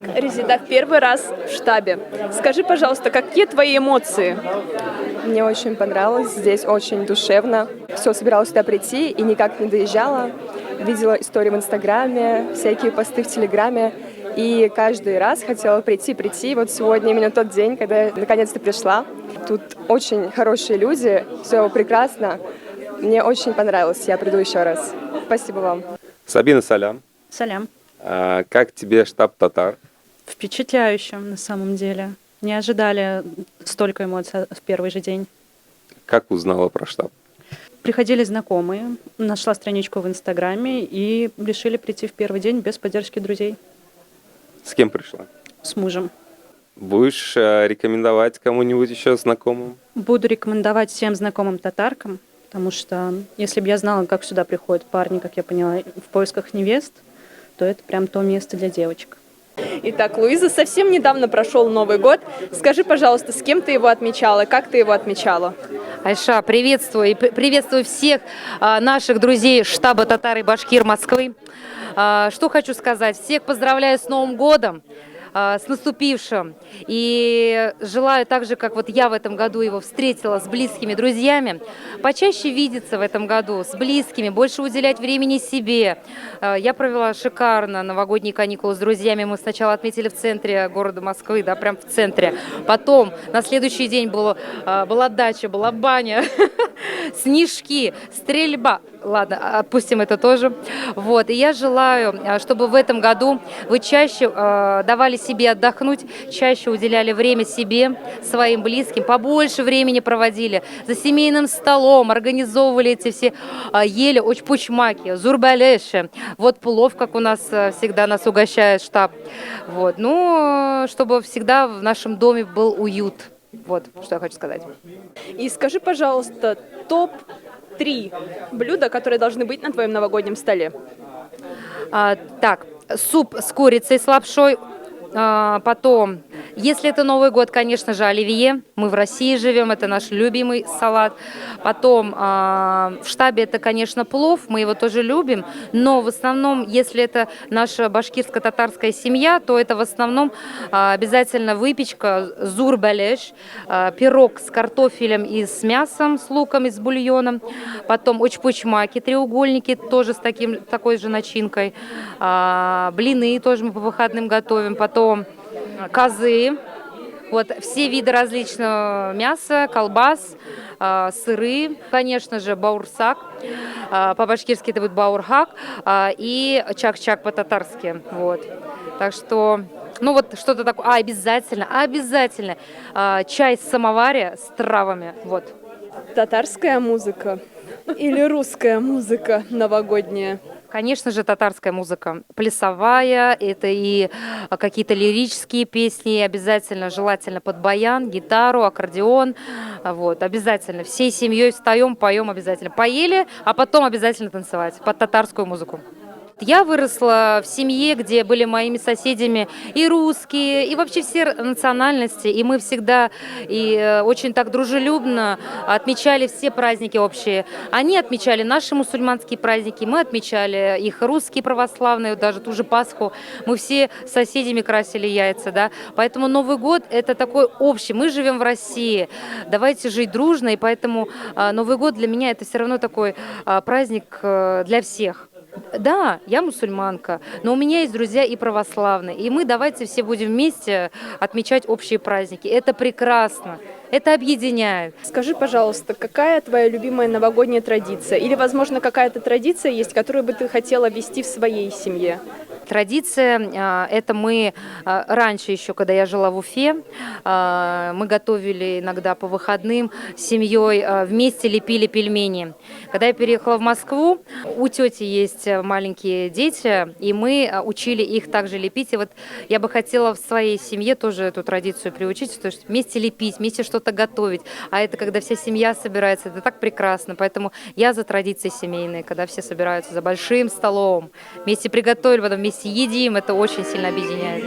Резида, первый раз в штабе. Скажи, пожалуйста, какие твои эмоции? Мне очень понравилось, здесь очень душевно. Все, собиралась сюда прийти и никак не доезжала. Видела истории в Инстаграме, всякие посты в Телеграме. И каждый раз хотела прийти. Вот сегодня именно тот день, когда я наконец-то пришла. Тут очень хорошие люди, все прекрасно. Мне очень понравилось, я приду еще раз. Спасибо вам. Сабина, салям. Салям. Как тебе штаб татар? Впечатляюще, на самом деле. Не ожидали столько эмоций в первый же день. Как узнала про штаб? Приходили знакомые, нашла страничку в Инстаграме и решили прийти в первый день без поддержки друзей. С кем пришла? С мужем. Будешь рекомендовать кому-нибудь еще знакомым? Буду рекомендовать всем знакомым татаркам, потому что если бы я знала, как сюда приходят парни, как я поняла, в поисках невест, то это прям то место для девочек. Итак, Луиза, совсем недавно прошел Новый год. Скажи, пожалуйста, с кем ты его отмечала, как ты его отмечала? Айша, приветствую. И приветствую всех наших друзей штаба «Татар и Башкир» Москвы. Что хочу сказать. Всех поздравляю с Новым годом, с наступившим. И желаю так же, как вот я в этом году его встретила с близкими друзьями, почаще видеться в этом году с близкими, больше уделять времени себе. Я провела шикарно новогодние каникулы с друзьями. Мы сначала отметили в центре города Москвы, да, прям в центре. Потом на следующий день была дача, была баня, снежки, стрельба. Ладно, отпустим это тоже. Вот. И я желаю, чтобы в этом году вы чаще давали себе отдохнуть, чаще уделяли время себе, своим близким, побольше времени проводили за семейным столом, организовывали эти все ели очпучмаки, зурбалеши. Вот плов, как у нас всегда нас угощает штаб. Вот. Ну, чтобы всегда в нашем доме был уют. Вот, что я хочу сказать. И скажи, пожалуйста, топ-3 блюда, которые должны быть на твоем новогоднем столе. Так, суп с курицей, с лапшой. Потом, если это Новый год, конечно же, оливье. Мы в России живем, это наш любимый салат. Потом в штабе это, конечно, плов, мы его тоже любим. Но в основном, если это наша башкирско-татарская семья, то это в основном обязательно выпечка, зурбалеш, пирог с картофелем и с мясом, с луком и с бульоном. Потом очпучмаки, треугольники, тоже с такой же начинкой. Блины тоже мы по выходным готовим. Потом козы, вот все виды различного мяса, колбас, сыры, конечно же, баурсак, по-башкирски это будет баурхак, и чак-чак по-татарски, вот. Так что, ну вот что-то такое, обязательно, чай с самоваре с травами, вот. Татарская музыка или русская музыка новогодняя? Конечно же, татарская музыка, плясовая, это и какие-то лирические песни, обязательно, желательно под баян, гитару, аккордеон, вот, обязательно, всей семьей встаем, поем обязательно, поели, а потом обязательно танцевать под татарскую музыку. Я выросла в семье, где были моими соседями и русские, и вообще все национальности, и мы всегда и очень так дружелюбно отмечали все праздники общие. Они отмечали наши мусульманские праздники, мы отмечали их русские православные, даже ту же Пасху. Мы все с соседями красили яйца, да. Поэтому Новый год – это такой общий. Мы живем в России, давайте жить дружно, и поэтому Новый год для меня – это все равно такой праздник для всех. Да, я мусульманка, но у меня есть друзья и православные, и мы давайте все будем вместе отмечать общие праздники. Это прекрасно, это объединяет. Скажи, пожалуйста, какая твоя любимая новогодняя традиция? Или, возможно, какая-то традиция есть, которую бы ты хотела вести в своей семье? Традиция, это мы раньше еще, когда я жила в Уфе, мы готовили иногда по выходным с семьей, вместе лепили пельмени. Когда я переехала в Москву, у тети есть маленькие дети, и мы учили их также лепить. И вот я бы хотела в своей семье тоже эту традицию приучить, то есть вместе лепить, вместе что-то готовить. А это когда вся семья собирается, это так прекрасно. Поэтому я за традиции семейные, когда все собираются за большим столом, вместе приготовили, потом вместе едим, это очень сильно объединяет.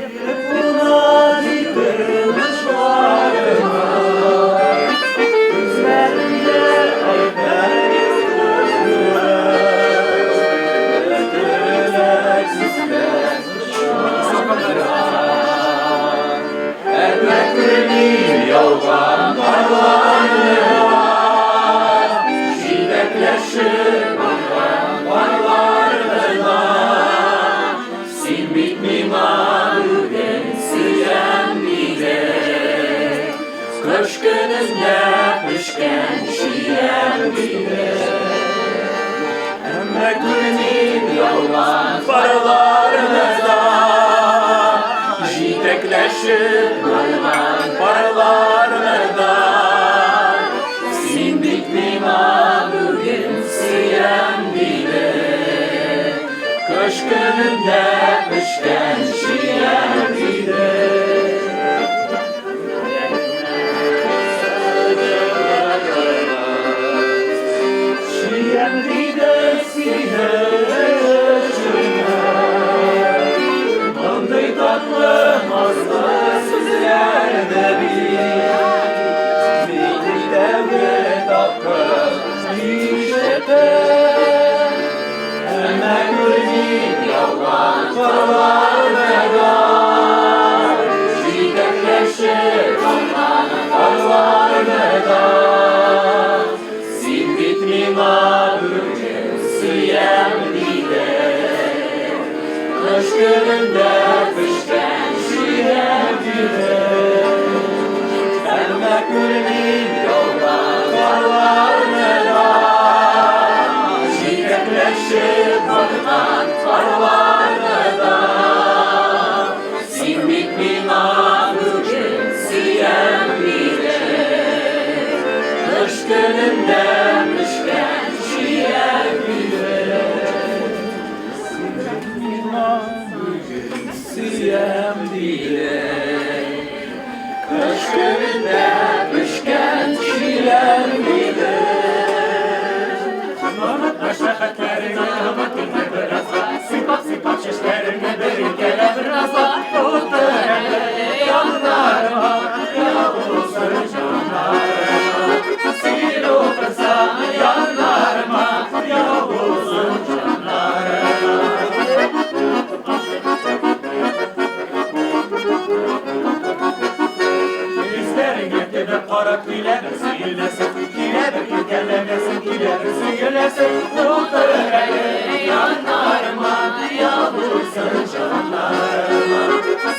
Yanlarıma, yavursun canlarıma,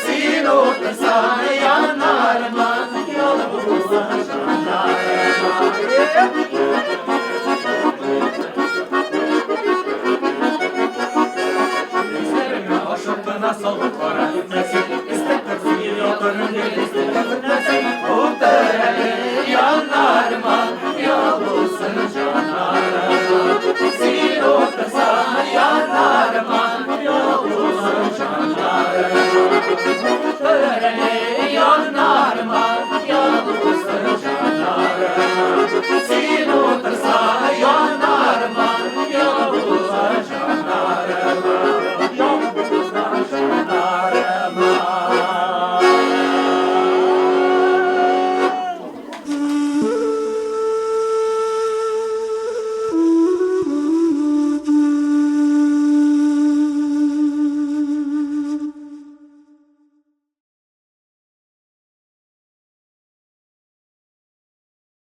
sin otursan